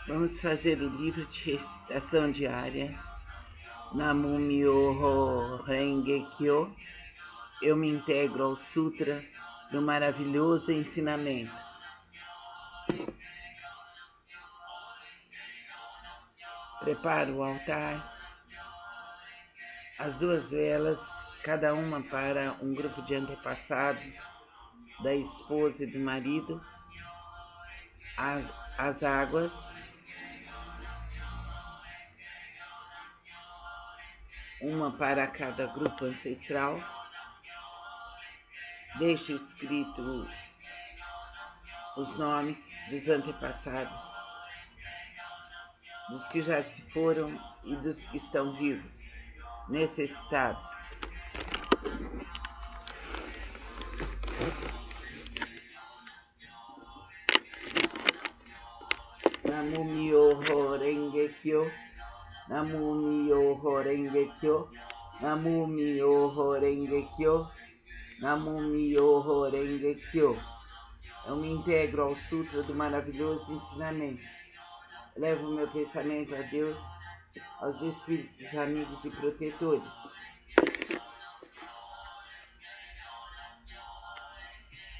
Vamos fazer o livro de recitação diária. Namu Myoho Renge Kyo. Eu me integro ao Sutra do maravilhoso ensinamento. Preparo o altar, as duas velas, cada uma para um grupo de antepassados, da esposa e do marido, as águas, uma para cada grupo ancestral. Deixo escrito os nomes dos antepassados, dos que já se foram e dos que estão vivos, necessitados. Namu Myoho Renge Kyo, Namu Myoho Renge Kyo, Namu Myoho Renge Kyo, Namu Myoho Renge Kyo. Eu me integro ao Sutra do maravilhoso ensinamento. Levo meu pensamento a Deus, aos espíritos amigos e protetores.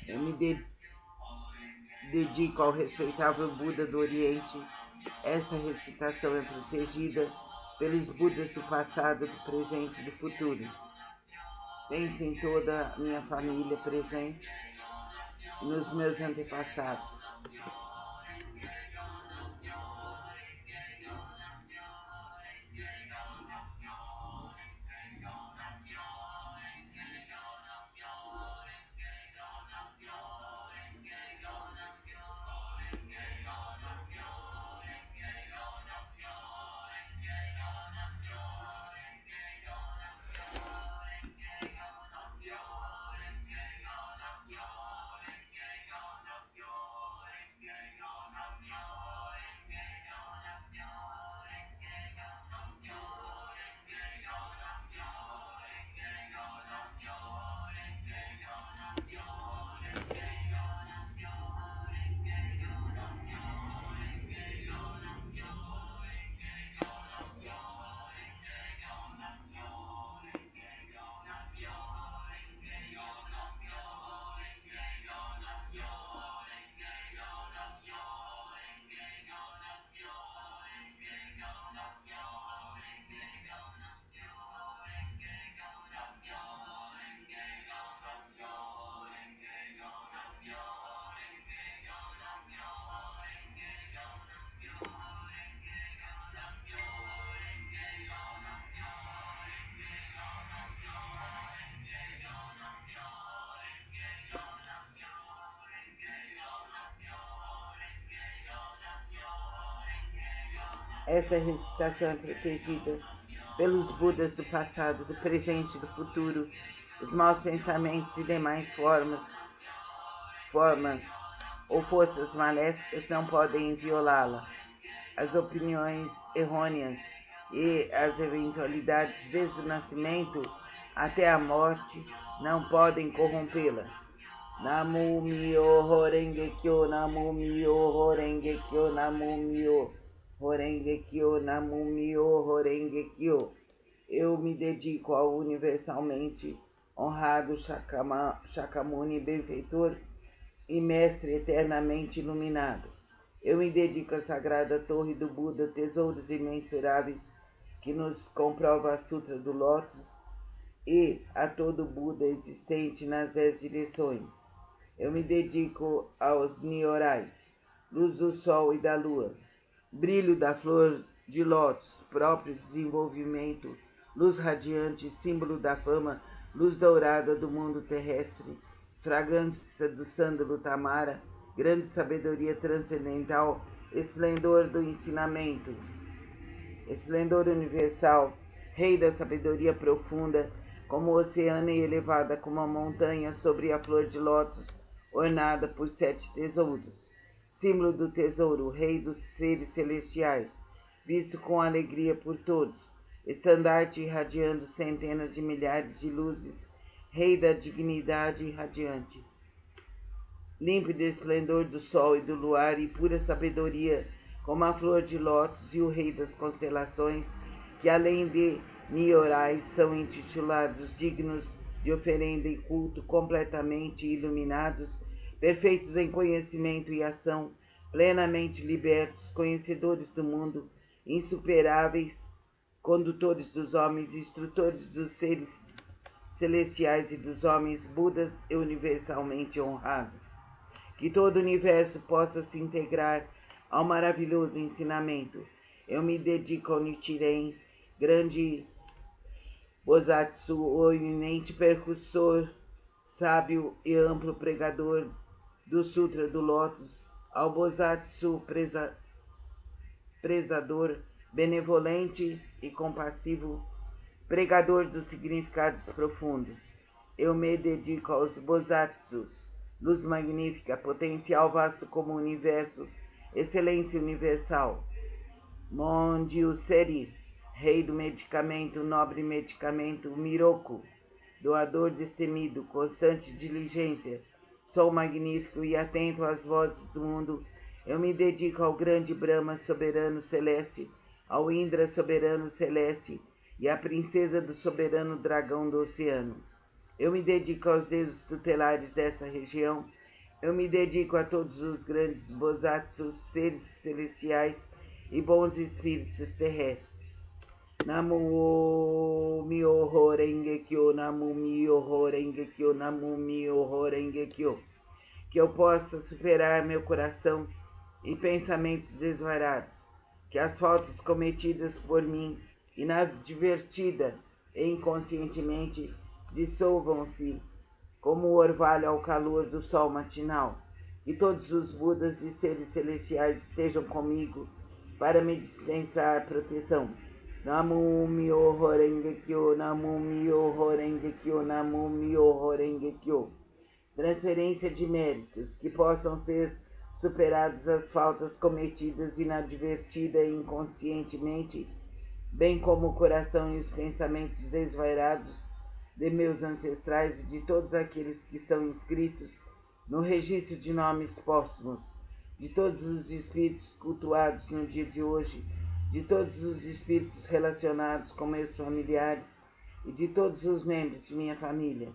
Eu me dedico ao respeitável Buda do Oriente. Essa recitação é protegida pelos Budas do passado, do presente e do futuro. Penso em toda a minha família presente e nos meus antepassados. Essa recitação é protegida pelos Budas do passado, do presente e do futuro. Os maus pensamentos e demais formas ou forças maléficas não podem violá-la. As opiniões errôneas e as eventualidades desde o nascimento até a morte não podem corrompê-la. Namu Myoho Renge Kyo, Namu Myoho Renge Kyo, Namu Myoho Renge Kyo, Namu Myoho Renge Kyo. Eu me dedico ao universalmente honrado Shakyamuni benfeitor e mestre eternamente iluminado. Eu me dedico à sagrada torre do Buda, tesouros imensuráveis que nos comprova a Sutra do Lótus, e a todo Buda existente nas 10 direções. Eu me dedico aos Nyorais, luz do sol e da lua, brilho da flor de lótus, próprio desenvolvimento, luz radiante, símbolo da fama, luz dourada do mundo terrestre, fragrância do sândalo tamara, grande sabedoria transcendental, esplendor do ensinamento, esplendor universal, rei da sabedoria profunda, como o oceano e elevada como a montanha sobre a flor de lótus, ornada por 7 tesouros. Símbolo do tesouro, rei dos seres celestiais, visto com alegria por todos, estandarte irradiando centenas de milhares de luzes, rei da dignidade irradiante. Límpido esplendor do sol e do luar e pura sabedoria, como a flor de lótus e o rei das constelações, que além de Niorais são intitulados dignos de oferenda e culto, completamente iluminados, perfeitos em conhecimento e ação, plenamente libertos, conhecedores do mundo, insuperáveis, condutores dos homens, instrutores dos seres celestiais e dos homens, Budas e universalmente honrados. Que todo o universo possa se integrar ao maravilhoso ensinamento. Eu me dedico ao Nichiren, grande Bosatsu, o eminente percursor, sábio e amplo pregador do Sutra do Lótus, ao Bosatsu prezador, benevolente e compassivo, pregador dos significados profundos. Eu me dedico aos Bosatsus, luz magnífica, potencial vasto como o universo, excelência universal. Mondiuseri, rei do medicamento, nobre medicamento, Miroku, doador destemido, constante diligência, sol magnífico e atento às vozes do mundo, eu me dedico ao grande Brahma soberano celeste, ao Indra soberano celeste e à princesa do soberano dragão do oceano. Eu me dedico aos deuses tutelares dessa região, eu me dedico a todos os grandes Bosatsus, seres celestiais e bons espíritos terrestres. Namu Myoho Renge Kyo, Namu Myoho Renge Kyo, Namu Myoho Renge Kyo. Que eu possa superar meu coração e pensamentos desvarados, que as faltas cometidas por mim, inadvertida e inconscientemente, dissolvam-se como o orvalho ao calor do sol matinal. Que todos os Budas e seres celestiais estejam comigo para me dispensar proteção. Namu Myoho Renge Kyo, Namu Myoho Renge Kyo, Namu Myoho Renge Kyo. Transferência de méritos, que possam ser superadas as faltas cometidas inadvertida e inconscientemente, bem como o coração e os pensamentos desvairados de meus ancestrais e de todos aqueles que são inscritos no registro de nomes póstumos, de todos os espíritos cultuados no dia de hoje, de todos os espíritos relacionados com meus familiares e de todos os membros de minha família.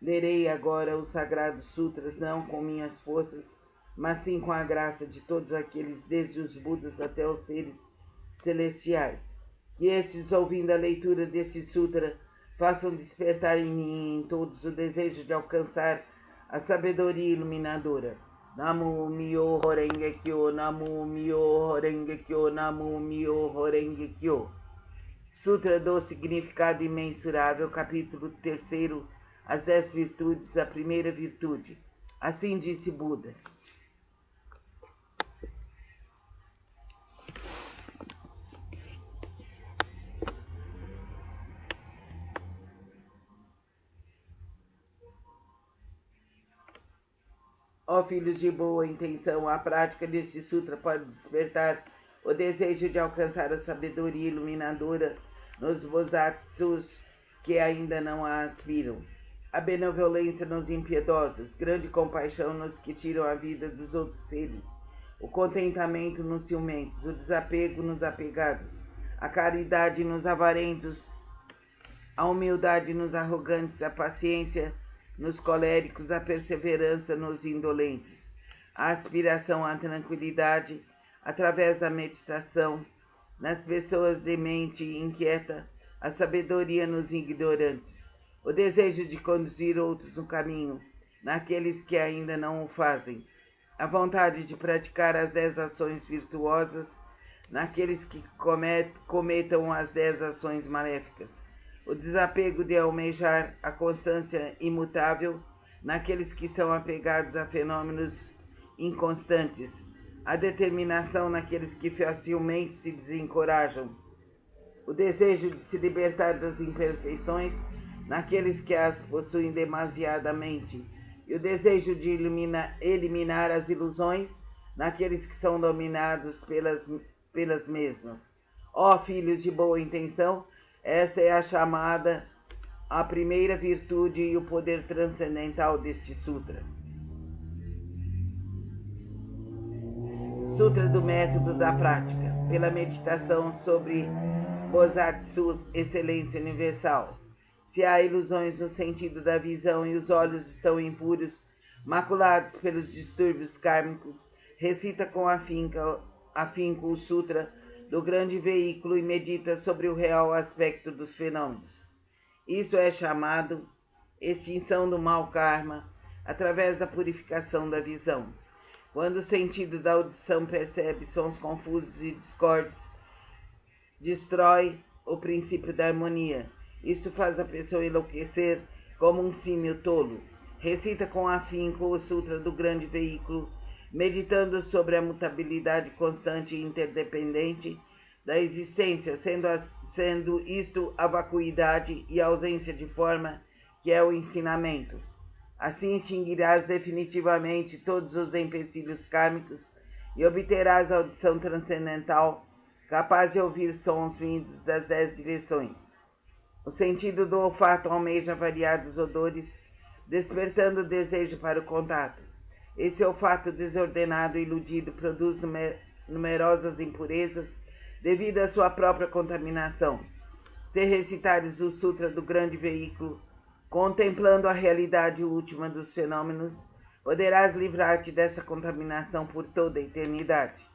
Lerei agora os sagrados sutras não com minhas forças, mas sim com a graça de todos aqueles, desde os Budas até os seres celestiais. Que estes, ouvindo a leitura desse sutra, façam despertar em mim e em todos o desejo de alcançar a sabedoria iluminadora. Namu Myoho Renge Kyo, Namu Myoho Renge Kyo, Namu Myoho Renge Kyo. Sutra do Significado Imensurável, capítulo 3, as 10 virtudes, a primeira virtude. Assim disse Buda. Ó filhos de boa intenção, a prática deste sutra pode despertar o desejo de alcançar a sabedoria iluminadora nos Bosatsus que ainda não a aspiram. A benevolência nos impiedosos, grande compaixão nos que tiram a vida dos outros seres, o contentamento nos ciumentos, o desapego nos apegados, a caridade nos avarentos, a humildade nos arrogantes, a paciência nos coléricos, a perseverança nos indolentes, a aspiração à tranquilidade através da meditação nas pessoas de mente inquieta, a sabedoria nos ignorantes, o desejo de conduzir outros no caminho, naqueles que ainda não o fazem, a vontade de praticar as 10 ações virtuosas, naqueles que cometam as 10 ações maléficas, o desapego de almejar a constância imutável, naqueles que são apegados a fenômenos inconstantes, a determinação naqueles que facilmente se desencorajam, o desejo de se libertar das imperfeições naqueles que as possuem demasiadamente, e o desejo de eliminar as ilusões naqueles que são dominados pelas mesmas. Ó filhos de boa intenção, essa é a chamada, a primeira virtude e o poder transcendental deste sutra. Sutra do Método da Prática, pela meditação sobre Bosatsu, Excelência Universal. Se há ilusões no sentido da visão e os olhos estão impuros, maculados pelos distúrbios kármicos, recita com afinco o Sutra do grande veículo e medita sobre o real aspecto dos fenômenos. Isso é chamado extinção do mau karma através da purificação da visão. Quando o sentido da audição percebe sons confusos e discordes, destrói o princípio da harmonia. Isso faz a pessoa enlouquecer como um símio tolo. Recita com afinco o Sutra do grande veículo, meditando sobre a mutabilidade constante e interdependente da existência, sendo isto a vacuidade e a ausência de forma, que é o ensinamento. Assim extinguirás definitivamente todos os empecilhos kármicos e obterás a audição transcendental, capaz de ouvir sons vindos das 10 direções. O sentido do olfato almeja variados odores, despertando o desejo para o contato. Esse olfato desordenado e iludido produz numerosas impurezas devido à sua própria contaminação. Se recitares o Sutra do grande veículo, contemplando a realidade última dos fenômenos, poderás livrar-te dessa contaminação por toda a eternidade.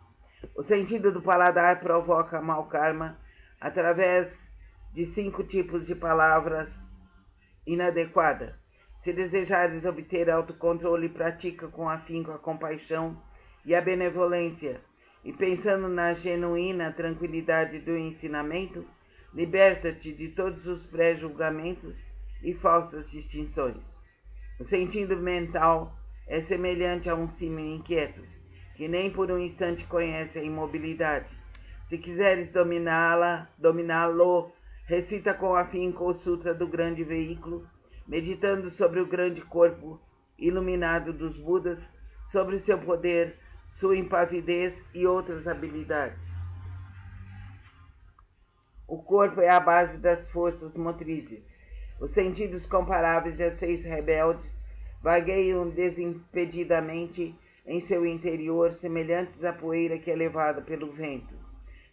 O sentido do paladar provoca mau karma através de 5 tipos de palavras inadequadas. Se desejares obter autocontrole, pratica com afinco a compaixão e a benevolência, e pensando na genuína tranquilidade do ensinamento, liberta-te de todos os pré-julgamentos e falsas distinções. O sentido mental é semelhante a um símio inquieto, que nem por um instante conhece a imobilidade. Se quiseres dominá-lo, recita com afinco o Sutra do grande veículo, meditando sobre o grande corpo iluminado dos Budas, sobre seu poder, sua impavidez e outras habilidades. O corpo é a base das forças motrizes. Os sentidos comparáveis a 6 rebeldes vagueiam desimpedidamente em seu interior, semelhantes à poeira que é levada pelo vento.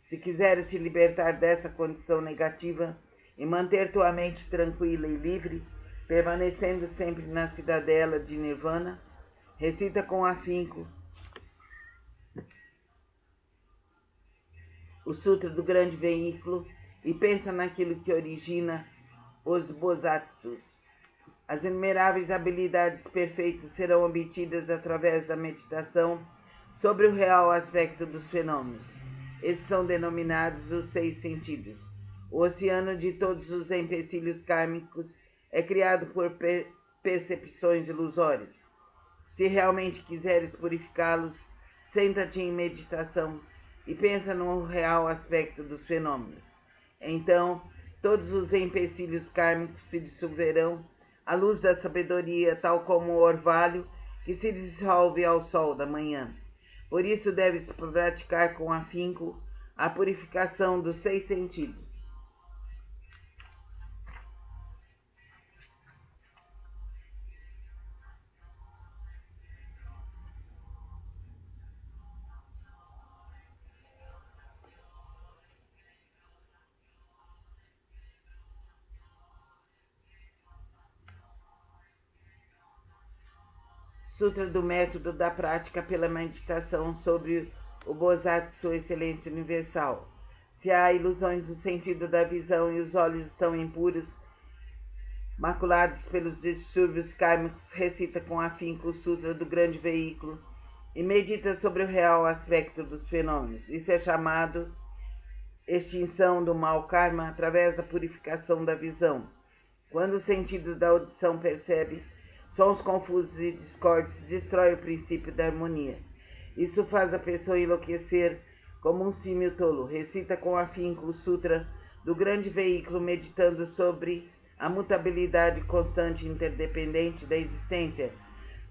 Se quiseres se libertar dessa condição negativa e manter tua mente tranquila e livre, permanecendo sempre na cidadela de Nirvana, recita com afinco o Sutra do grande veículo e pensa naquilo que origina os Bosatsus. As inumeráveis habilidades perfeitas serão obtidas através da meditação sobre o real aspecto dos fenômenos. Esses são denominados os 6 sentidos. O oceano de todos os empecilhos kármicos é criado por percepções ilusórias. Se realmente quiseres purificá-los, senta-te em meditação e pensa no real aspecto dos fenômenos. Então, todos os empecilhos kármicos se dissolverão à luz da sabedoria, tal como o orvalho que se dissolve ao sol da manhã. Por isso deves praticar com afinco a purificação dos 6 sentidos. Sutra do Método da Prática pela meditação sobre o Bosatsu, Excelência Universal. Se há ilusões no sentido da visão e os olhos estão impuros, maculados pelos distúrbios kármicos, recita com afinco o Sutra do grande veículo e medita sobre o real aspecto dos fenômenos. Isso é chamado extinção do mau karma através da purificação da visão. Quando o sentido da audição percebe sons confusos e discordes, destrói o princípio da harmonia. Isso faz a pessoa enlouquecer como um símio tolo. Recita com afinco o Sutra do grande veículo, meditando sobre a mutabilidade constante e interdependente da existência,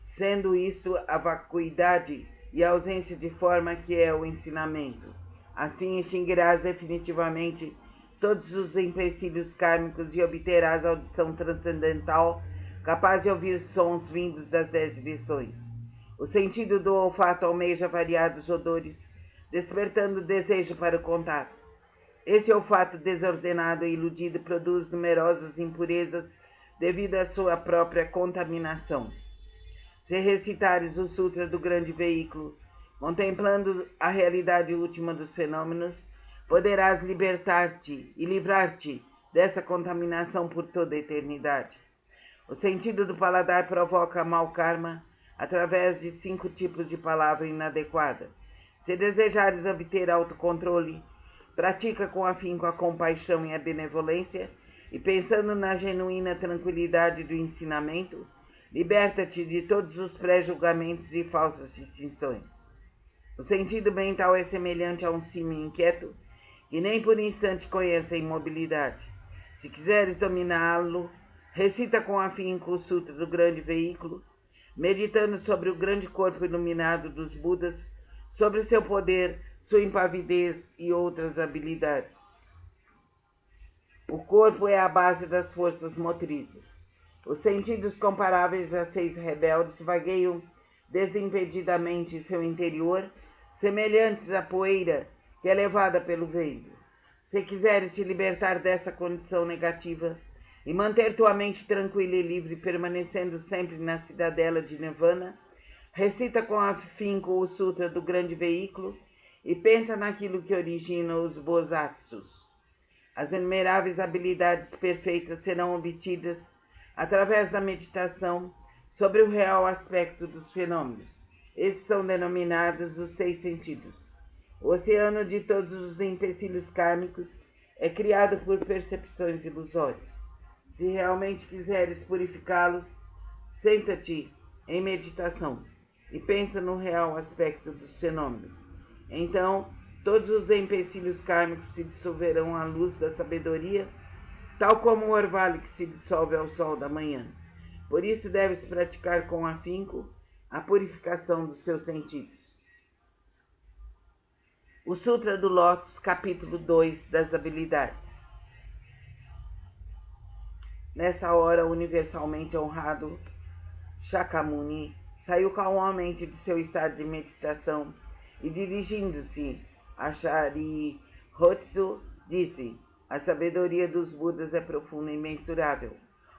sendo isto a vacuidade e a ausência de forma, que é o ensinamento. Assim extinguirás definitivamente todos os empecilhos kármicos e obterás a audição transcendental, capaz de ouvir sons vindos das 10 direções. O sentido do olfato almeja variados odores, despertando desejo para o contato. Esse olfato desordenado e iludido produz numerosas impurezas devido à sua própria contaminação. Se recitares o Sutra do Grande Veículo, contemplando a realidade última dos fenômenos, poderás libertar-te e livrar-te dessa contaminação por toda a eternidade. O sentido do paladar provoca mau karma através de 5 tipos de palavra inadequada. Se desejares obter autocontrole, pratica com afinco a compaixão e a benevolência e, pensando na genuína tranquilidade do ensinamento, liberta-te de todos os pré-julgamentos e falsas distinções. O sentido mental é semelhante a um símio inquieto que nem por instante conhece a imobilidade. Se quiseres dominá-lo, recita com afinco o Sutra do Grande Veículo, meditando sobre o grande corpo iluminado dos Budas, sobre seu poder, sua impavidez e outras habilidades. O corpo é a base das forças motrizes. Os sentidos comparáveis a 6 rebeldes vagueiam desimpedidamente em seu interior, semelhantes à poeira que é levada pelo vento. Se quiseres te libertar dessa condição negativa e manter tua mente tranquila e livre, permanecendo sempre na cidadela de Nirvana, recita com afinco o Sutra do Grande Veículo e pensa naquilo que origina os Bosatsus. As inumeráveis habilidades perfeitas serão obtidas através da meditação sobre o real aspecto dos fenômenos. Esses são denominados os 6 sentidos. O oceano de todos os empecilhos kármicos é criado por percepções ilusórias. Se realmente quiseres purificá-los, senta-te em meditação e pensa no real aspecto dos fenômenos. Então, todos os empecilhos kármicos se dissolverão à luz da sabedoria, tal como o orvalho que se dissolve ao sol da manhã. Por isso deves praticar com afinco a purificação dos seus sentidos. O Sutra do Lótus, capítulo 2, das habilidades. Nessa hora, universalmente honrado, Shakyamuni saiu calmamente de seu estado de meditação e, dirigindo-se a Sharihoutsu, disse: a sabedoria dos Budas é profunda e imensurável.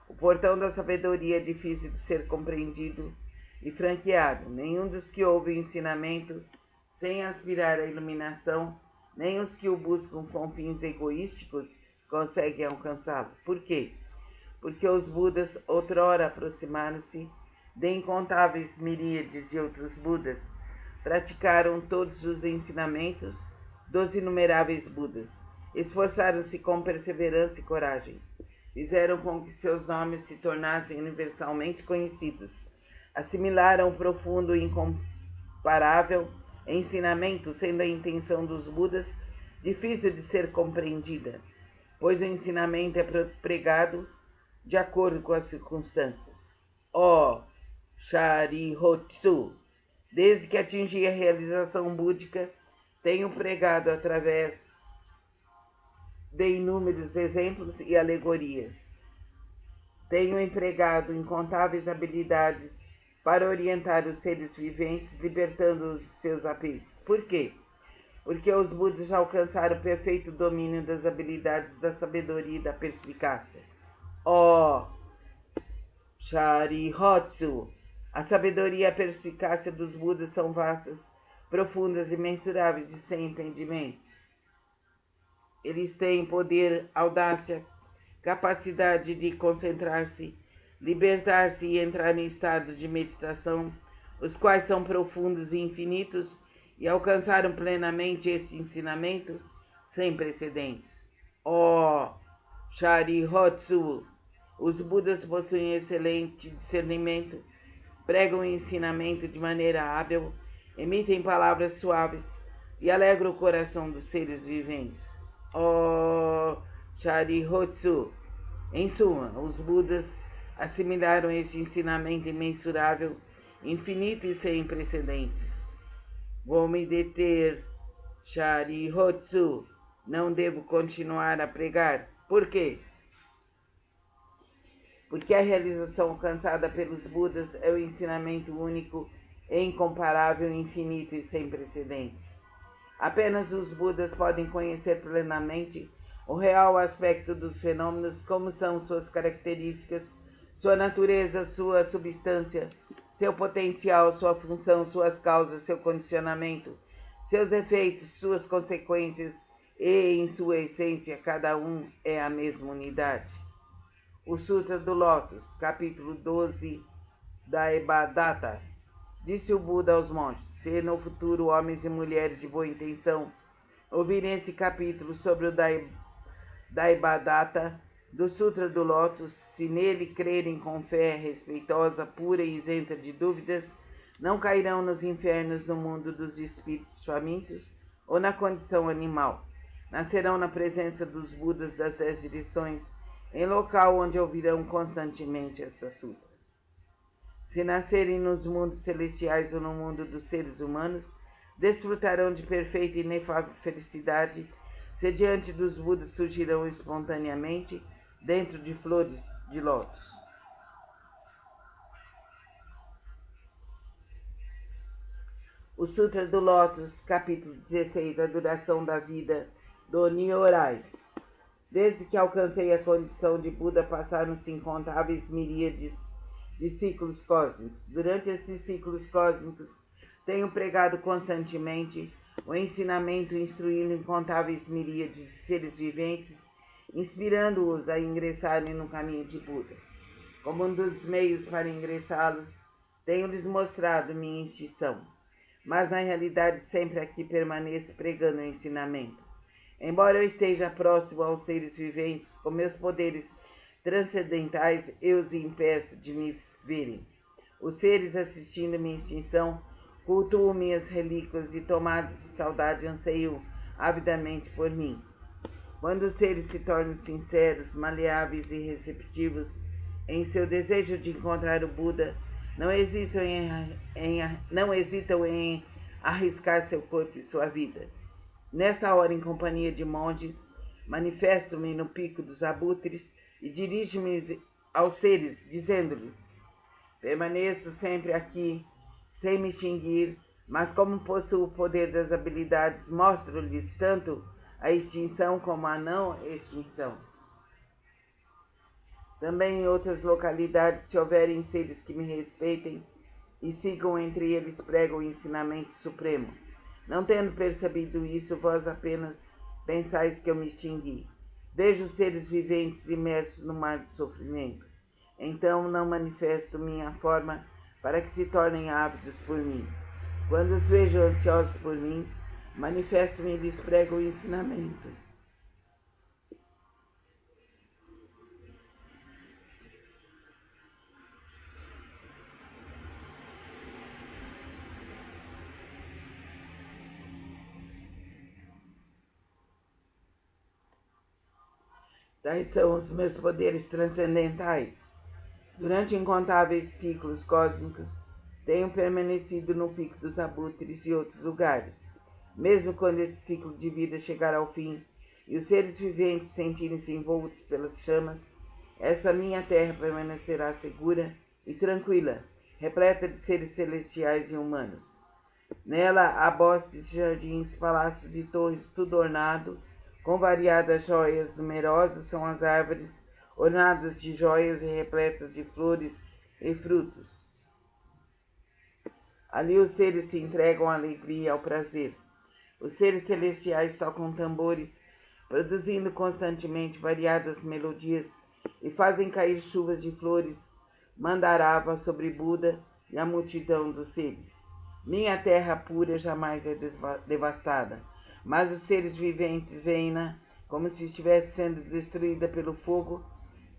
O portão da sabedoria é difícil de ser compreendido e franqueado. Nenhum dos que ouvem o ensinamento sem aspirar à iluminação, nem os que o buscam com fins egoísticos, conseguem alcançá-lo. Por quê? Porque os Budas outrora aproximaram-se de incontáveis miríades de outros Budas, praticaram todos os ensinamentos dos inumeráveis Budas, esforçaram-se com perseverança e coragem, fizeram com que seus nomes se tornassem universalmente conhecidos, assimilaram o profundo e incomparável ensinamento, sendo a intenção dos Budas difícil de ser compreendida, pois o ensinamento é pregado de acordo com as circunstâncias. Ó Sharihoutsu, desde que atingi a realização búdica, tenho pregado através de inúmeros exemplos e alegorias. Tenho empregado incontáveis habilidades para orientar os seres viventes, libertando-os de seus apegos. Por quê? Porque os Budas já alcançaram o perfeito domínio das habilidades da sabedoria e da perspicácia. Ó Sharihoutsu, a sabedoria e a perspicácia dos Budas são vastas, profundas, imensuráveis e sem impedimentos. Eles têm poder, audácia, capacidade de concentrar-se, libertar-se e entrar em estado de meditação, os quais são profundos e infinitos e alcançaram plenamente este ensinamento sem precedentes. Ó Sharihoutsu, os Budas possuem excelente discernimento, pregam o ensinamento de maneira hábil, emitem palavras suaves e alegram o coração dos seres viventes. Ó Sharihoutsu, em suma, os Budas assimilaram este ensinamento imensurável, infinito e sem precedentes. Vou me deter, Sharihoutsu, não devo continuar a pregar. Por quê? Porque a realização alcançada pelos Budas é o ensinamento único é incomparável, infinito e sem precedentes. Apenas os Budas podem conhecer plenamente o real aspecto dos fenômenos, como são suas características, sua natureza, sua substância, seu potencial, sua função, suas causas, seu condicionamento, seus efeitos, suas consequências e, em sua essência, cada um é a mesma unidade. O Sutra do Lótus, capítulo 12 da Ebadatta. Disse o Buda aos monges: se no futuro homens e mulheres de boa intenção ouvirem esse capítulo sobre o Daibadatta do Sutra do Lótus, se nele crerem com fé respeitosa, pura e isenta de dúvidas, não cairão nos infernos no mundo dos espíritos famintos ou na condição animal. Nascerão na presença dos Budas das 10 direções, em local onde ouvirão constantemente esta sutra. Se nascerem nos mundos celestiais ou no mundo dos seres humanos, desfrutarão de perfeita e inefável felicidade, se diante dos Budas surgirão espontaneamente dentro de flores de lótus. O Sutra do Lótus, capítulo 16, a duração da vida do Nyorai. Desde que alcancei a condição de Buda, passaram-se incontáveis miríades de ciclos cósmicos. Durante esses ciclos cósmicos, tenho pregado constantemente o ensinamento, instruindo incontáveis miríades de seres viventes, inspirando-os a ingressarem no caminho de Buda. Como um dos meios para ingressá-los, tenho-lhes mostrado minha extinção, mas na realidade sempre aqui permaneço pregando o ensinamento. Embora eu esteja próximo aos seres viventes, com meus poderes transcendentais, eu os impeço de me verem. Os seres assistindo minha extinção cultuam minhas relíquias e, tomados de saudade, anseiam avidamente por mim. Quando os seres se tornam sinceros, maleáveis e receptivos em seu desejo de encontrar o Buda, não hesitam em arriscar seu corpo e sua vida. Nessa hora, em companhia de monges, manifesto-me no pico dos abutres e dirijo-me aos seres, dizendo-lhes: permaneço sempre aqui, sem me extinguir, mas como possuo o poder das habilidades, mostro-lhes tanto a extinção como a não extinção. Também em outras localidades, se houverem seres que me respeitem e sigam, entre eles prego o ensinamento supremo. Não tendo percebido isso, vós apenas pensais que eu me extingui. Vejo os seres viventes imersos no mar de sofrimento. Então não manifesto minha forma para que se tornem ávidos por mim. Quando os vejo ansiosos por mim, manifesto-me e lhes prego o ensinamento. Tais são os meus poderes transcendentais. Durante incontáveis ciclos cósmicos, tenho permanecido no pico dos abutres e outros lugares. Mesmo quando esse ciclo de vida chegar ao fim e os seres viventes sentirem-se envoltos pelas chamas, essa minha terra permanecerá segura e tranquila, repleta de seres celestiais e humanos. Nela há bosques, jardins, palácios e torres, tudo ornado com variadas joias. Numerosas são as árvores, ornadas de joias e repletas de flores e frutos. Ali os seres se entregam à alegria e ao prazer. Os seres celestiais tocam tambores, produzindo constantemente variadas melodias, e fazem cair chuvas de flores, mandarava sobre Buda e a multidão dos seres. Minha terra pura jamais é devastada, mas os seres viventes veem-na como se estivesse sendo destruída pelo fogo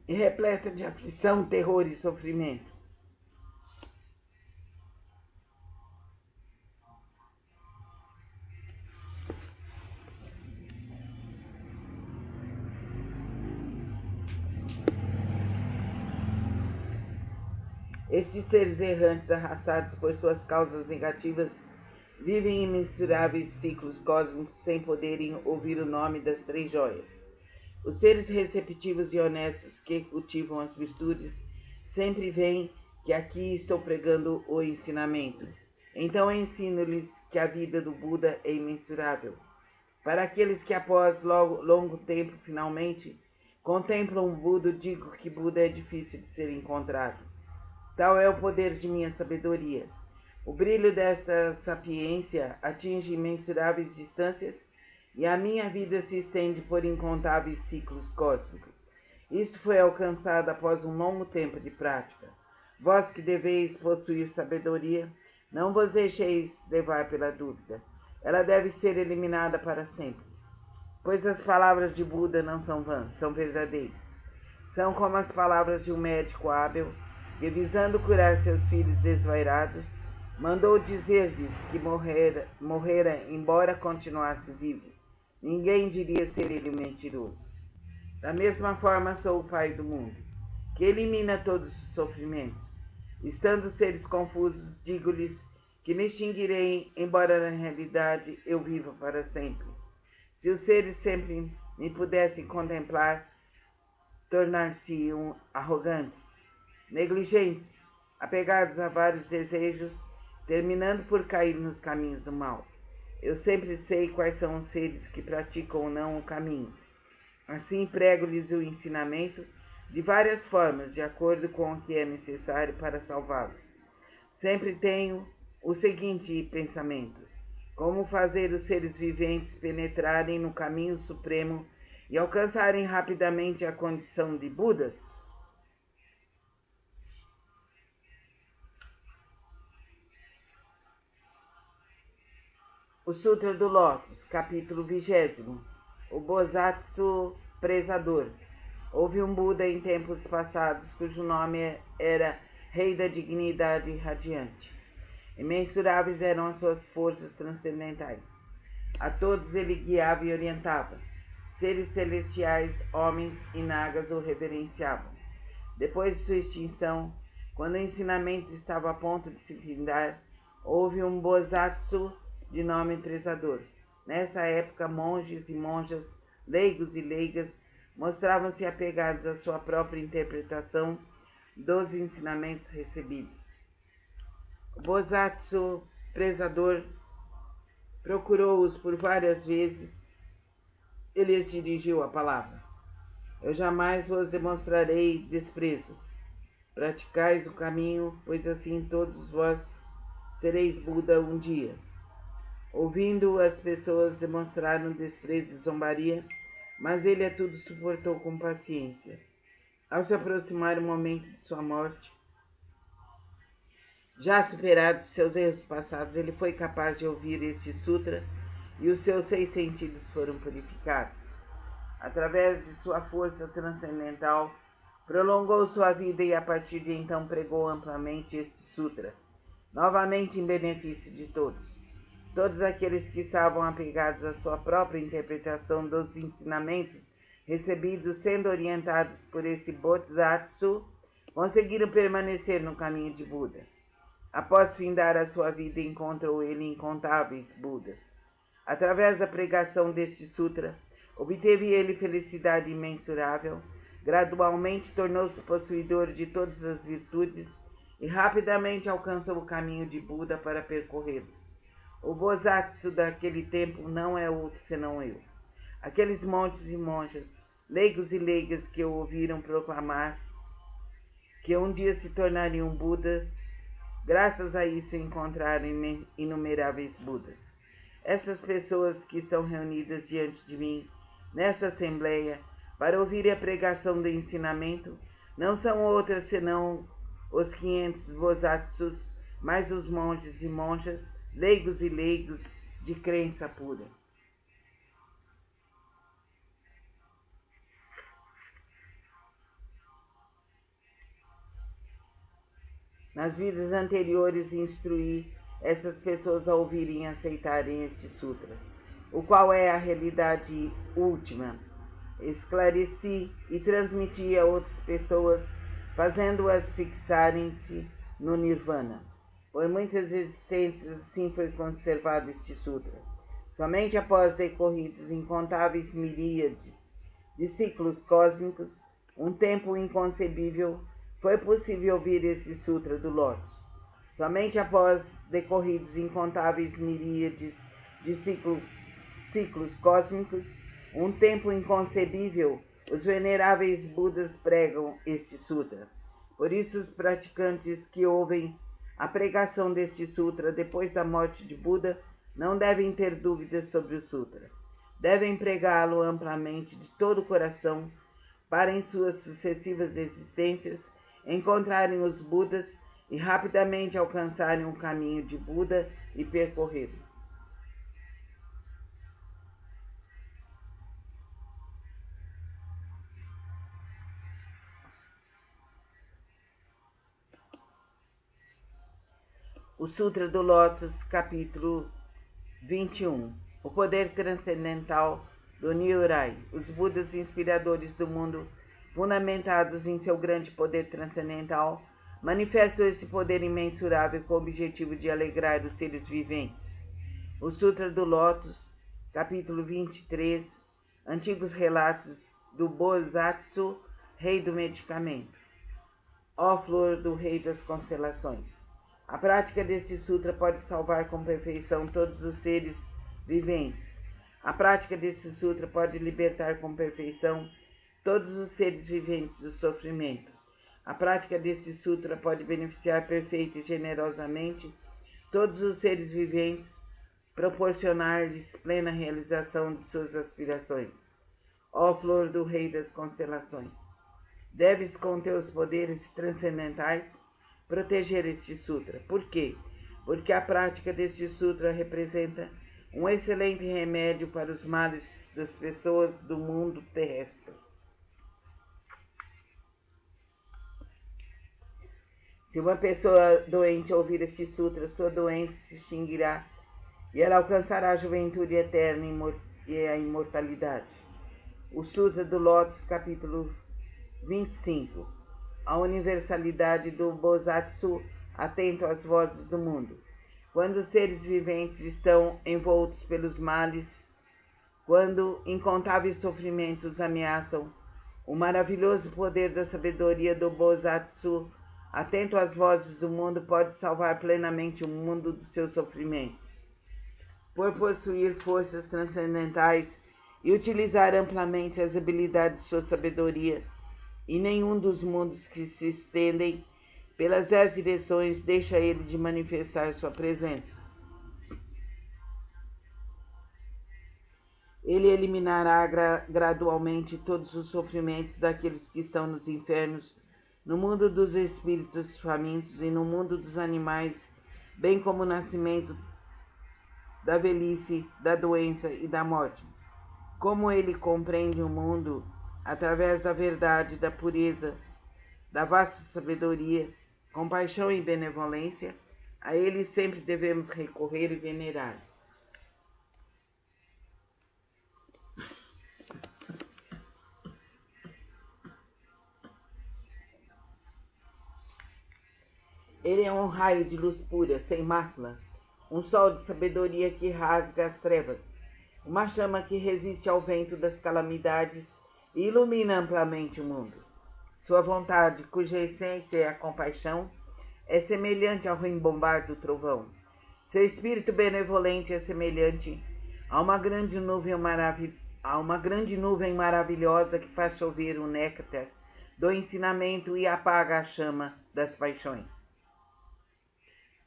e repleta de aflição, terror e sofrimento. Estes seres errantes, arrastados por suas causas negativas, vivem imensuráveis ciclos cósmicos sem poderem ouvir o nome das 3 joias. Os seres receptivos e honestos que cultivam as virtudes sempre veem que aqui estou pregando o ensinamento. Então ensino-lhes que a vida do Buda é imensurável. Para aqueles que após longo tempo finalmente contemplam o Buda, digo que Buda é difícil de ser encontrado. Tal é o poder de minha sabedoria. O brilho desta sapiência atinge imensuráveis distâncias e a minha vida se estende por incontáveis ciclos cósmicos. Isso foi alcançado após um longo tempo de prática. Vós que deveis possuir sabedoria, não vos deixeis levar pela dúvida. Ela deve ser eliminada para sempre. Pois as palavras de Buda não são vãs, são verdadeiras. São como as palavras de um médico hábil que, visando curar seus filhos desvairados, mandou dizer-lhes que morrera embora continuasse vivo. Ninguém diria ser ele mentiroso. Da mesma forma sou o Pai do mundo, que elimina todos os sofrimentos. Estando seres confusos, digo-lhes que me extinguirei, embora na realidade eu viva para sempre. Se os seres sempre me pudessem contemplar, tornar-se-iam arrogantes, negligentes, apegados a vários desejos, terminando por cair nos caminhos do mal. Eu sempre sei quais são os seres que praticam ou não o caminho. Assim prego-lhes o ensinamento de várias formas, de acordo com o que é necessário para salvá-los. Sempre tenho o seguinte pensamento: como fazer os seres viventes penetrarem no caminho supremo e alcançarem rapidamente a condição de Budas? O Sutra do Lótus, capítulo 20. O Bosatsu Prezador. Houve um Buda em tempos passados cujo nome era Rei da Dignidade Radiante. Imensuráveis eram as suas forças transcendentais. A todos ele guiava e orientava. Seres celestiais, homens e nagas o reverenciavam. Depois de sua extinção, quando o ensinamento estava a ponto de se findar, houve um Bosatsu de nome Prezador. Nessa época, monges e monjas, leigos e leigas, mostravam-se apegados à sua própria interpretação dos ensinamentos recebidos. O Bosatsu Prezador procurou-os por várias vezes e lhes dirigiu a palavra: eu jamais vos demonstrarei desprezo. Praticais o caminho, pois assim todos vós sereis Buda um dia. Ouvindo, as pessoas demonstraram desprezo e zombaria, mas ele a tudo suportou com paciência. Ao se aproximar o momento de sua morte, já superados seus erros passados, ele foi capaz de ouvir este sutra e os seus 6 sentidos foram purificados. Através de sua força transcendental, prolongou sua vida e a partir de então pregou amplamente este sutra, novamente em benefício de todos. Todos aqueles que estavam apegados à sua própria interpretação dos ensinamentos recebidos, sendo orientados por esse Bosatsu, conseguiram permanecer no caminho de Buda. Após findar a sua vida, encontrou ele incontáveis Budas. Através da pregação deste sutra, obteve ele felicidade imensurável, gradualmente tornou-se possuidor de todas as virtudes e rapidamente alcançou o caminho de Buda para percorrê-lo. O Bosatsu daquele tempo não é outro senão eu. Aqueles monges e monjas, leigos e leigas que o ouviram proclamar que um dia se tornariam Budas, graças a isso encontraram inumeráveis Budas. Essas pessoas que estão reunidas diante de mim, nessa assembleia, para ouvir a pregação do ensinamento, não são outras senão os 500 Bosatsus, mais os monges e monjas, leigos e leigos de crença pura. Nas vidas anteriores, instruí essas pessoas a ouvirem e aceitarem este sutra, o qual é a realidade última. Esclareci e transmiti a outras pessoas, fazendo-as fixarem-se no Nirvana. Por muitas existências, assim foi conservado este sutra. Somente após decorridos incontáveis miríades de ciclos cósmicos, um tempo inconcebível, foi possível ouvir esse sutra do Lótus. Somente após decorridos incontáveis miríades de ciclos cósmicos, um tempo inconcebível, os veneráveis Budas pregam este sutra. Por isso, os praticantes que ouvem a pregação deste sutra depois da morte de Buda não devem ter dúvidas sobre o sutra. Devem pregá-lo amplamente de todo o coração para, em suas sucessivas existências, encontrarem os Budas e rapidamente alcançarem o caminho de Buda e percorrê-lo. O Sutra do Lótus, capítulo 21. O poder transcendental do Niurai. Os Budas inspiradores do mundo, fundamentados em seu grande poder transcendental, manifestam esse poder imensurável com o objetivo de alegrar os seres viventes. O Sutra do Lótus, capítulo 23. Antigos relatos do Bosatsu, rei do medicamento. Ó flor do rei das constelações. A prática desse sutra pode salvar com perfeição todos os seres viventes. A prática desse sutra pode libertar com perfeição todos os seres viventes do sofrimento. A prática desse sutra pode beneficiar perfeita e generosamente todos os seres viventes, proporcionar-lhes plena realização de suas aspirações. Ó flor do rei das constelações, deves com teus poderes transcendentais proteger este sutra. Por quê? Porque a prática deste sutra representa um excelente remédio para os males das pessoas do mundo terrestre. Se uma pessoa doente ouvir este sutra, sua doença se extinguirá e ela alcançará a juventude eterna e a imortalidade. O Sutra do Lótus, capítulo 25. A universalidade do Bosatsu, atento às vozes do mundo. Quando os seres viventes estão envoltos pelos males, quando incontáveis sofrimentos ameaçam, o maravilhoso poder da sabedoria do Bosatsu, atento às vozes do mundo, pode salvar plenamente o mundo dos seus sofrimentos. Por possuir forças transcendentais e utilizar amplamente as habilidades de sua sabedoria, e nenhum dos mundos que se estendem pelas 10 direções deixa ele de manifestar sua presença. Ele eliminará gradualmente todos os sofrimentos daqueles que estão nos infernos, no mundo dos espíritos famintos e no mundo dos animais, bem como o nascimento, da velhice, da doença e da morte. Como ele compreende o mundo através da verdade, da pureza, da vasta sabedoria, compaixão e benevolência, a ele sempre devemos recorrer e venerar. Ele é um raio de luz pura, sem mácula, um sol de sabedoria que rasga as trevas, uma chama que resiste ao vento das calamidades e ilumina amplamente o mundo. Sua vontade, cuja essência é a compaixão, é semelhante ao rimbombar do trovão. Seu espírito benevolente é semelhante a uma grande nuvem maravilhosa que faz chover o néctar do ensinamento e apaga a chama das paixões.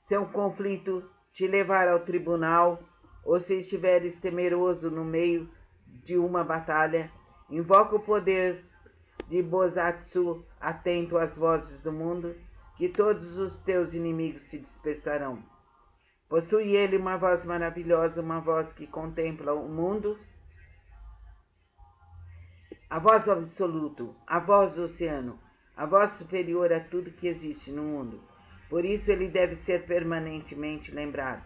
Se um conflito te levar ao tribunal, ou se estiveres temeroso no meio de uma batalha, invoca o poder de Bosatsu, atento às vozes do mundo, que todos os teus inimigos se dispersarão. Possui ele uma voz maravilhosa, uma voz que contempla o mundo, a voz do absoluto, a voz do oceano, a voz superior a tudo que existe no mundo. Por isso ele deve ser permanentemente lembrado.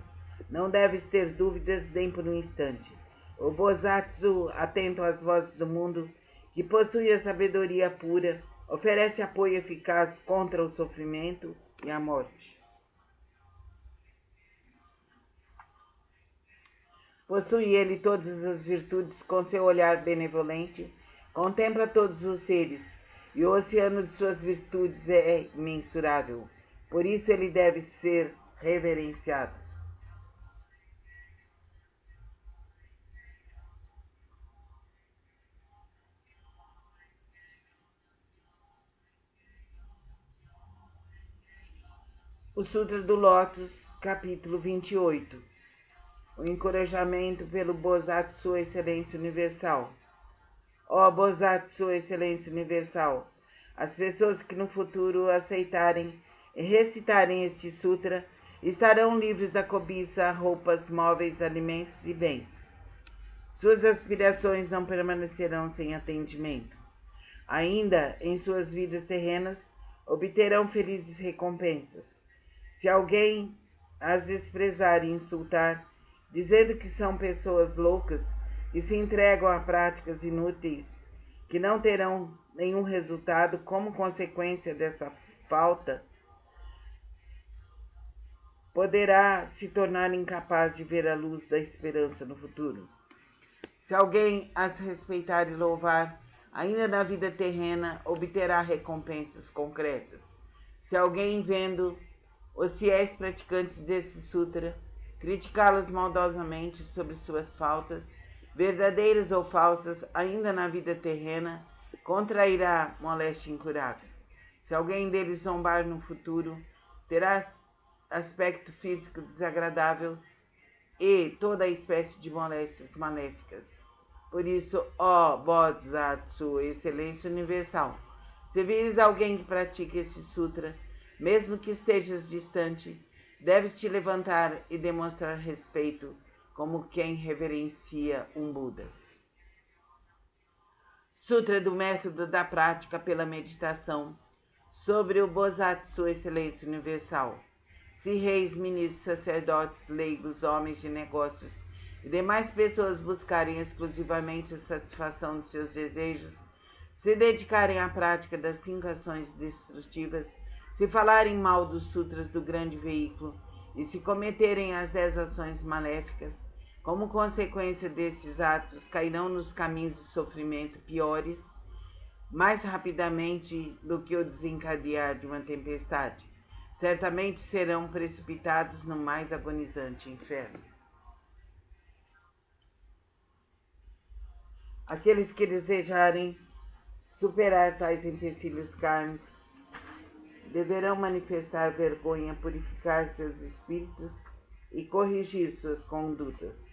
Não deves ter dúvidas nem por um instante. O Bosatsu, atento às vozes do mundo, que possui a sabedoria pura, oferece apoio eficaz contra o sofrimento e a morte. Possui ele todas as virtudes com seu olhar benevolente, contempla todos os seres, e o oceano de suas virtudes é imensurável. Por isso ele deve ser reverenciado. O Sutra do Lótus, capítulo 28. O encorajamento pelo Bosatsu, Excelência Universal. Ó Bosatsu, Excelência Universal, as pessoas que no futuro aceitarem e recitarem este sutra estarão livres da cobiça, roupas, móveis, alimentos e bens. Suas aspirações não permanecerão sem atendimento. Ainda em suas vidas terrenas obterão felizes recompensas. Se alguém as desprezar e insultar, dizendo que são pessoas loucas e se entregam a práticas inúteis que não terão nenhum resultado como consequência dessa falta, poderá se tornar incapaz de ver a luz da esperança no futuro. Se alguém as respeitar e louvar, ainda na vida terrena obterá recompensas concretas. Se alguém, vendo os fiéis praticantes desse sutra criticá-los maldosamente sobre suas faltas, verdadeiras ou falsas, ainda na vida terrena, contrairá moléstia incurável. Se alguém deles zombar no futuro, terá aspecto físico desagradável e toda a espécie de moléstias maléficas. Por isso, ó Bodhisattva, Excelência Universal, se vires alguém que pratica esse sutra, mesmo que estejas distante, deves te levantar e demonstrar respeito como quem reverencia um Buda. Sutra do Método da Prática pela Meditação sobre o Bosatsu, Excelência Universal. Se reis, ministros, sacerdotes, leigos, homens de negócios e demais pessoas buscarem exclusivamente a satisfação dos seus desejos, se dedicarem à prática das 5 ações destrutivas, se falarem mal dos sutras do grande veículo e se cometerem as 10 ações maléficas, como consequência desses atos cairão nos caminhos de sofrimento piores, mais rapidamente do que o desencadear de uma tempestade. Certamente serão precipitados no mais agonizante inferno. Aqueles que desejarem superar tais empecilhos kármicos deverão manifestar vergonha, purificar seus espíritos e corrigir suas condutas.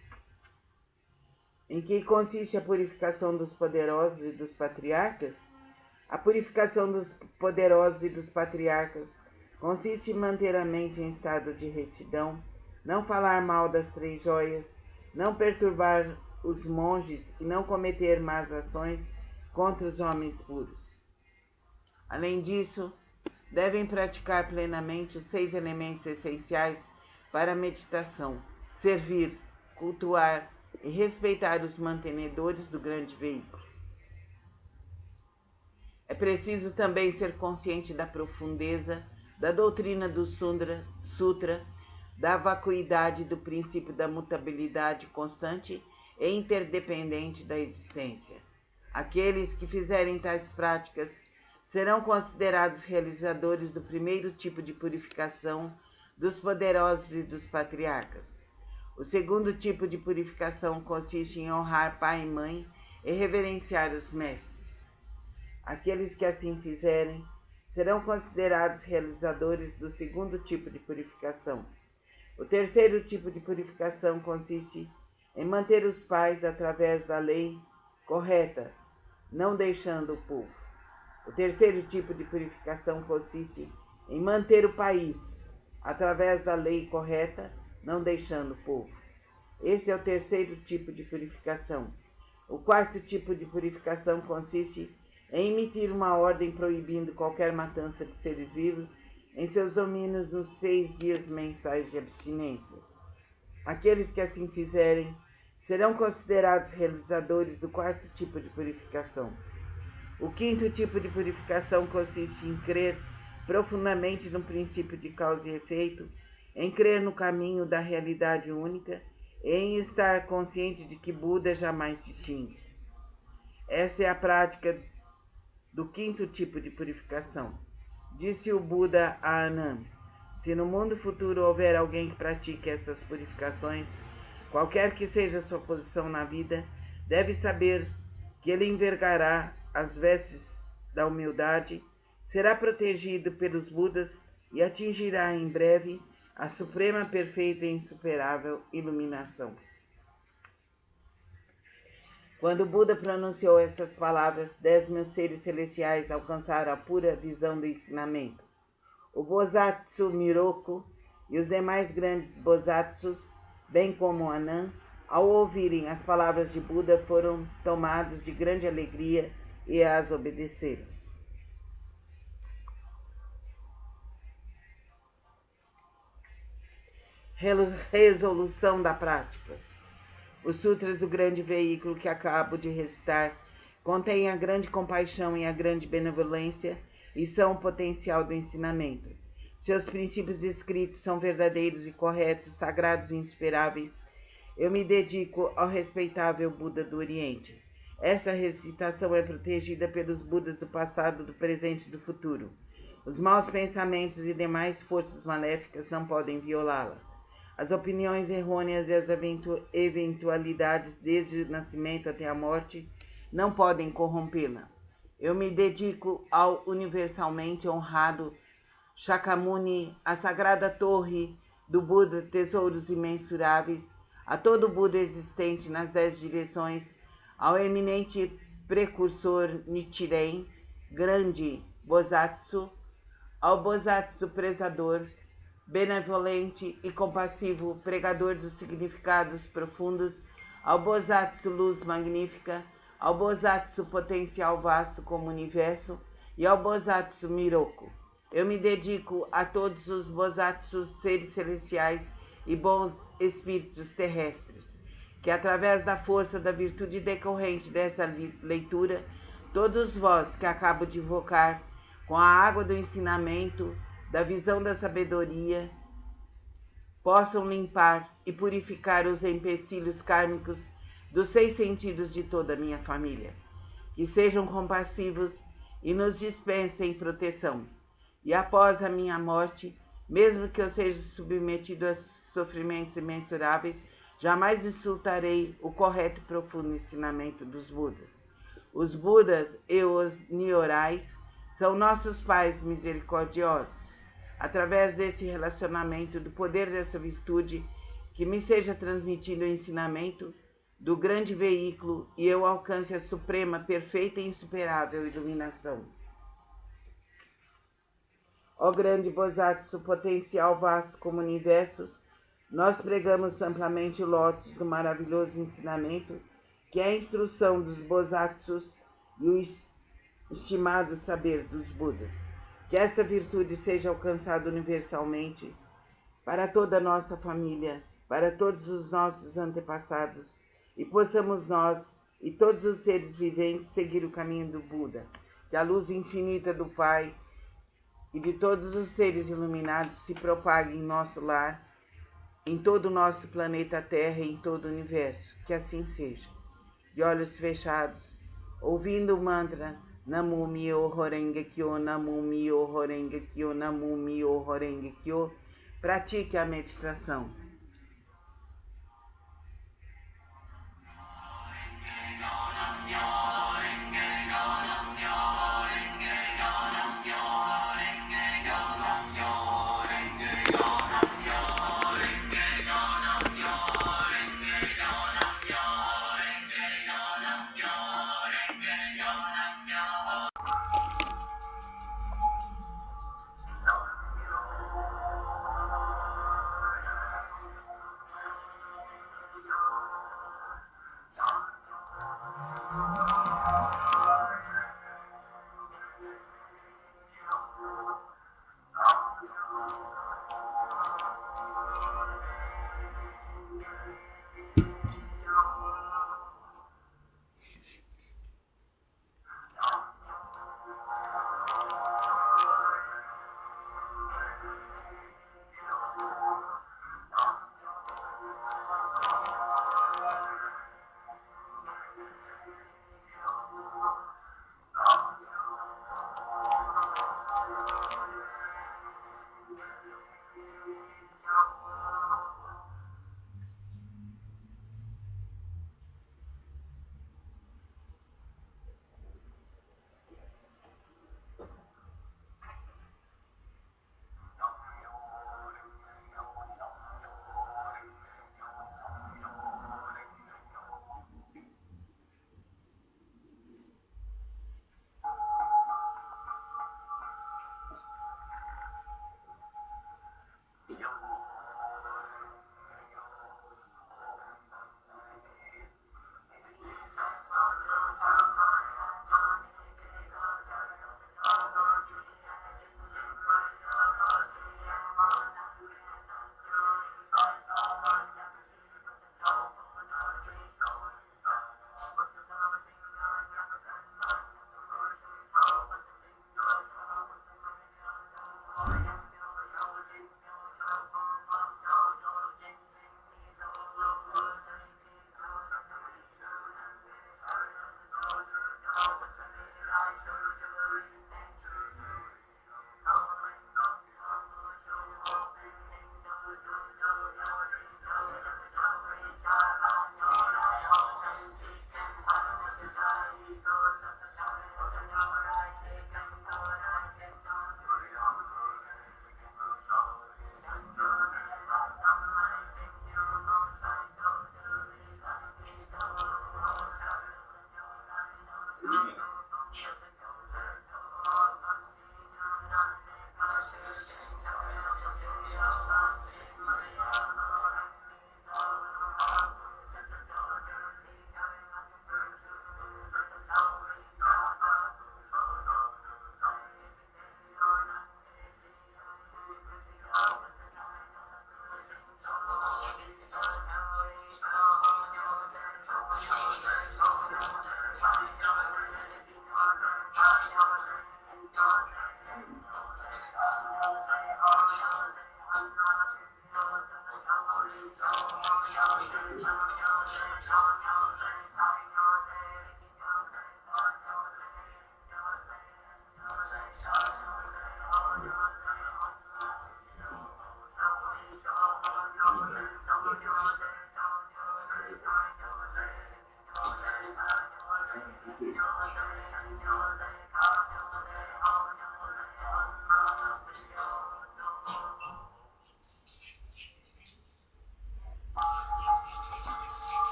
Em que consiste a purificação dos poderosos e dos patriarcas? A purificação dos poderosos e dos patriarcas consiste em manter a mente em estado de retidão, não falar mal das 3 joias, não perturbar os monges e não cometer más ações contra os homens puros. Além disso, devem praticar plenamente os 6 elementos essenciais para a meditação: servir, cultuar e respeitar os mantenedores do grande veículo. É preciso também ser consciente da profundeza da doutrina do Sutra, da vacuidade do princípio da mutabilidade constante e interdependente da existência. Aqueles que fizerem tais práticas serão considerados realizadores do primeiro tipo de purificação dos poderosos e dos patriarcas. O segundo tipo de purificação consiste em honrar pai e mãe e reverenciar os mestres. Aqueles que assim fizerem serão considerados realizadores do segundo tipo de purificação. O terceiro tipo de purificação consiste em manter os pais através da lei correta, não deixando o povo. O terceiro tipo de purificação consiste em manter o país através da lei correta, não deixando o povo. Esse é o terceiro tipo de purificação. O quarto tipo de purificação consiste em emitir uma ordem proibindo qualquer matança de seres vivos em seus domínios nos 6 dias mensais de abstinência. Aqueles que assim fizerem serão considerados realizadores do quarto tipo de purificação. O quinto tipo de purificação consiste em crer profundamente no princípio de causa e efeito, em crer no caminho da realidade única e em estar consciente de que Buda jamais se extingue. Essa é a prática do quinto tipo de purificação. Disse o Buda a Anand: Se no mundo futuro houver alguém que pratique essas purificações, qualquer que seja a sua posição na vida, deve saber que ele envergará as vestes da humildade, será protegido pelos Budas e atingirá em breve a suprema, perfeita e insuperável iluminação. Quando o Buda pronunciou essas palavras, 10.000 seres celestiais alcançaram a pura visão do ensinamento. O Bosatsu Miroku e os demais grandes Bosatsus, bem como Anan, ao ouvirem as palavras de Buda, foram tomados de grande alegria e as obedeceram. Resolução da prática. Os sutras do grande veículo que acabo de recitar contêm a grande compaixão e a grande benevolência e são o potencial do ensinamento. Seus princípios escritos são verdadeiros e corretos, sagrados e insuperáveis. Eu me dedico ao respeitável Buda do Oriente. Essa recitação é protegida pelos Budas do passado, do presente e do futuro. Os maus pensamentos e demais forças maléficas não podem violá-la. As opiniões errôneas e as eventualidades desde o nascimento até a morte não podem corrompê-la. Eu me dedico ao universalmente honrado Shakyamuni, a sagrada torre do Buda, tesouros imensuráveis, a todo Buda existente nas 10 direções, ao eminente precursor Nichiren, grande Bosatsu, ao Bosatsu prezador, benevolente e compassivo, pregador dos significados profundos, ao Bosatsu luz magnífica, ao Bosatsu potencial vasto como o universo e ao Bosatsu Miroku. Eu me dedico a todos os Bosatsus, seres celestiais e bons espíritos terrestres, que através da força da virtude decorrente dessa leitura, todos vós que acabo de invocar, com a água do ensinamento, da visão da sabedoria, possam limpar e purificar os empecilhos kármicos dos 6 sentidos de toda a minha família. Que sejam compassivos e nos dispensem proteção. E após a minha morte, mesmo que eu seja submetido a sofrimentos imensuráveis, jamais insultarei o correto e profundo ensinamento dos Budas. Os Budas e os Nyorais são nossos pais misericordiosos. Através desse relacionamento, do poder dessa virtude, que me seja transmitido o ensinamento do grande veículo e eu alcance a suprema, perfeita e insuperável iluminação. Ó grande Bosatsu, potencial vasto como o universo, nós pregamos amplamente o lótus do maravilhoso ensinamento, que é a instrução dos Bosatsus e o estimado saber dos Budas. Que essa virtude seja alcançada universalmente para toda a nossa família, para todos os nossos antepassados, e possamos nós e todos os seres viventes seguir o caminho do Buda. Que a luz infinita do Pai e de todos os seres iluminados se propague em nosso lar, em todo o nosso planeta Terra e em todo o universo. Que assim seja. De olhos fechados, ouvindo o mantra Namu Myo Horenge Kyo, Namu Myo Horenge Kyo, Namu Myo Horenge Kyo, pratique a meditação.